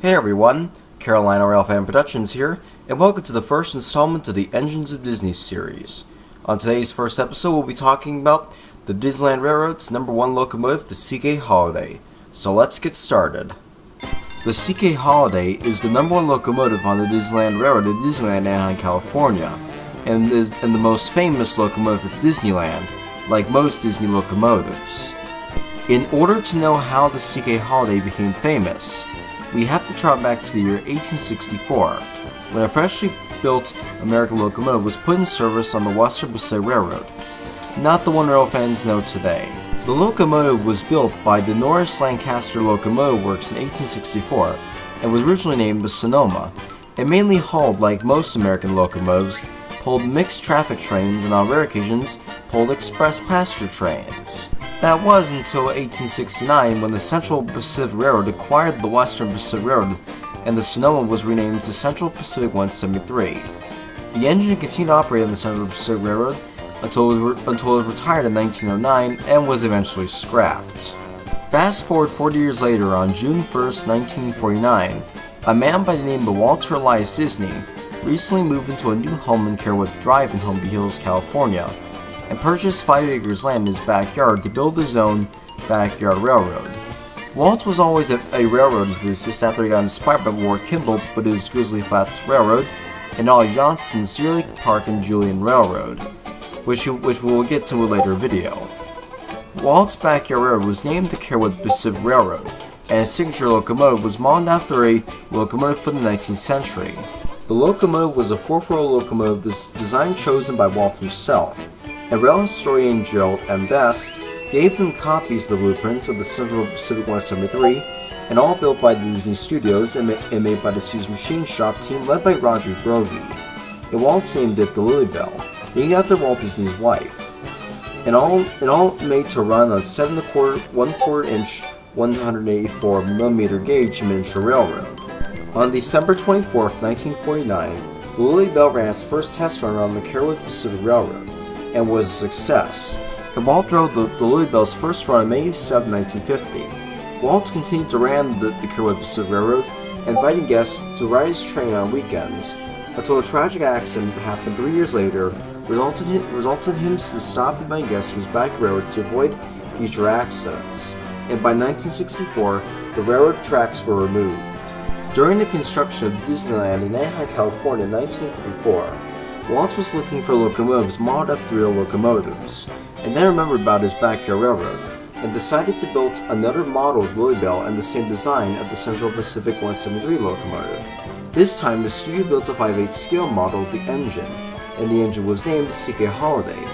Hey everyone, Carolina Fan Productions here, and welcome to the first installment of the Engines of Disney series. On today's first episode, we'll be talking about the Disneyland Railroad's #1 locomotive, the CK Holiday. So let's get started. The CK Holiday is the #1 locomotive on the Disneyland Railroad at Disneyland, Anaheim, California, and is the most famous locomotive at Disneyland, like most Disney locomotives. In order to know how the CK Holiday became famous, we have to travel back to the year 1864, when a freshly built American locomotive was put in service on the Western Pacific Railroad, not the one rail fans know today. The locomotive was built by the Norris Lancaster Locomotive Works in 1864 and was originally named the Sonoma. It mainly hauled, like most American locomotives, pulled mixed traffic trains and on rare occasions pulled express passenger trains. That was until 1869 when the Central Pacific Railroad acquired the Western Pacific Railroad and the Sonoma was renamed to Central Pacific 173. The engine continued to operate on the Central Pacific Railroad until it was retired in 1909 and was eventually scrapped. Fast forward 40 years later, on June 1st, 1949, a man by the name of Walter Elias Disney recently moved into a new home in Carolwood Drive in Holmby Hills, California, and purchased 5 acres of land in his backyard to build his own backyard railroad. Walt was always a railroad enthusiast after he got inspired by Ward Kimball with his Grizzly Flats Railroad and Ollie Johnston's Yearly Park and Julian Railroad, which we'll get to in a later video. Walt's backyard railroad was named the Carolwood Pacific Railroad, and his signature locomotive was modeled after a locomotive from the 19th century. The locomotive was a 4-4 locomotive design chosen by Walt himself, and rail historian Gerald M. Best gave them copies of the blueprints of the Central Pacific 173, and all built by the Disney Studios and made by the Sue's Machine Shop team led by Roger Grovey. And Walt named it the Lily Bell, named after Walt Disney's wife. And all made to run a 7¼ inch 184mm gauge miniature railroad. On December 24th, 1949, the Lily Bell ran its first test run around the Carolwood Pacific Railroad, and was a success. And Walt drove the Lily Bell's first run on May 7, 1950. Walt continued to run the Carolwood Pacific Railroad, inviting guests to ride his train on weekends, until a tragic accident happened 3 years later, resulted in him to stop inviting guests to his back railroad to avoid future accidents. And by 1964, the railroad tracks were removed. During the construction of Disneyland in Anaheim, California in 1954, Walt was looking for locomotives modeled after real locomotives, and then remembered about his backyard railroad, and decided to build another model of Lily Bell and the same design of the Central Pacific 173 locomotive. This time, the studio built a 5/8 scale model of the engine, and the engine was named CK Holiday,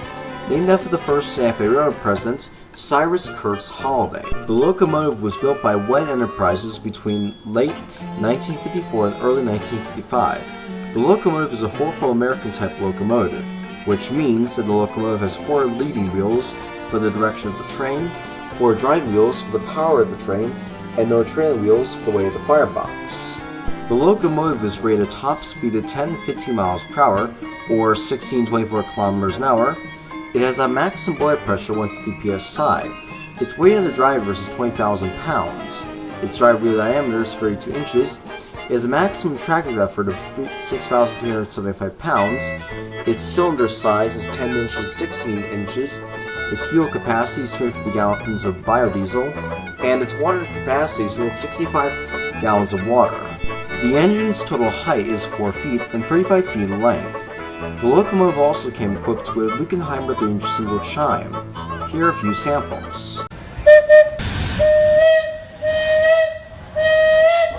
named after the first Santa Fe Railroad president, Cyrus Kurtz Holiday. The locomotive was built by Wet Enterprises between late 1954 and early 1955. The locomotive is a 4-4 American type locomotive, which means that the locomotive has 4 leading wheels for the direction of the train, 4 driving wheels for the power of the train, and no trailing wheels for the weight of the firebox. The locomotive is rated a top speed of 10-15 miles per hour, or 16-24 kilometers an hour. It has a maximum blade pressure of 150 psi. Its weight on the drivers is 20,000 pounds. Its drive wheel diameter is 32 inches. It has a maximum tractive effort of 6,375 pounds. Its cylinder size is 10 inches 16 inches. Its fuel capacity is 250 gallons of biodiesel, and its water capacity is 365 gallons of water. The engine's total height is 4 feet and 35 feet in length. The locomotive also came equipped with a Luckenheimer 3-inch single chime. Here are a few samples.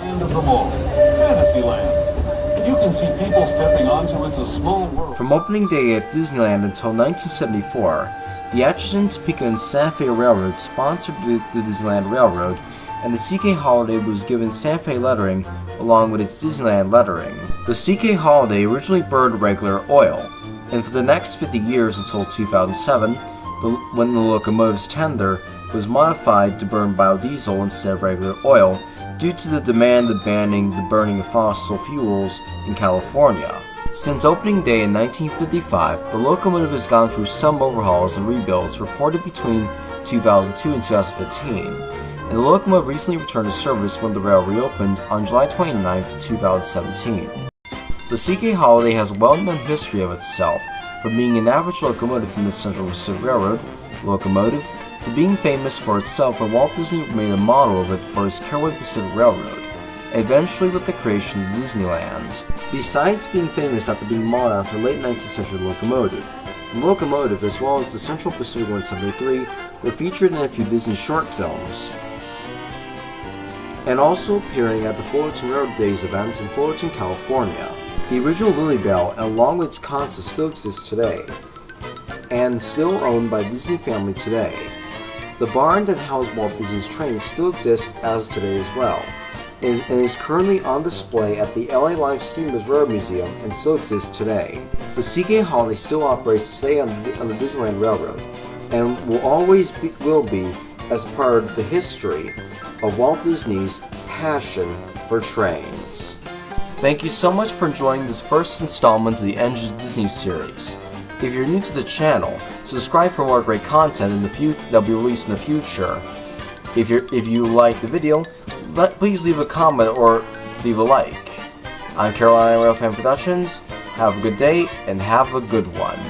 Land of them all. Fantasyland. You can see people stepping onto It's a Small World. From opening day at Disneyland until 1974, the Atchison, Topeka, and Santa Fe Railroad sponsored the Disneyland Railroad, and the CK Holiday was given Santa Fe lettering along with its Disneyland lettering. The CK Holiday originally burned regular oil, and for the next 50 years until 2007, when the locomotive's tender was modified to burn biodiesel instead of regular oil, due to the demand of banning the burning of fossil fuels in California. Since opening day in 1955, the locomotive has gone through some overhauls and rebuilds reported between 2002 and 2015, and the locomotive recently returned to service when the rail reopened on July 29, 2017. The CK Holiday has a well-known history of itself, from being an average locomotive from the Central Pacific Railroad locomotive to being famous for itself when Walt Disney made a model of it for his Carolwood Pacific Railroad, eventually with the creation of Disneyland. Besides being famous after being modeled after late 19th century locomotive, the locomotive, as well as the Central Pacific 173, were featured in a few Disney short films, and also appearing at the Fullerton Railroad Days event in Fullerton, California. The original Lily Bell, along with its concept, still exists today, and still owned by the Disney family today. The barn that housed Walt Disney's trains still exists as today as well, and is currently on display at the LA Live Steamers Railroad Museum and still exists today. The CK Holiday still operates today on the Disneyland Railroad, and will always be as part of the history of Walt Disney's passion for trains. Thank you so much for enjoying this first installment of the Engines of Disney series. If you're new to the channel, subscribe for more great content that'll be released in the future. If you like the video, please leave a comment or leave a like. I'm Carolina Rail Fan Productions. Have a good day and have a good one.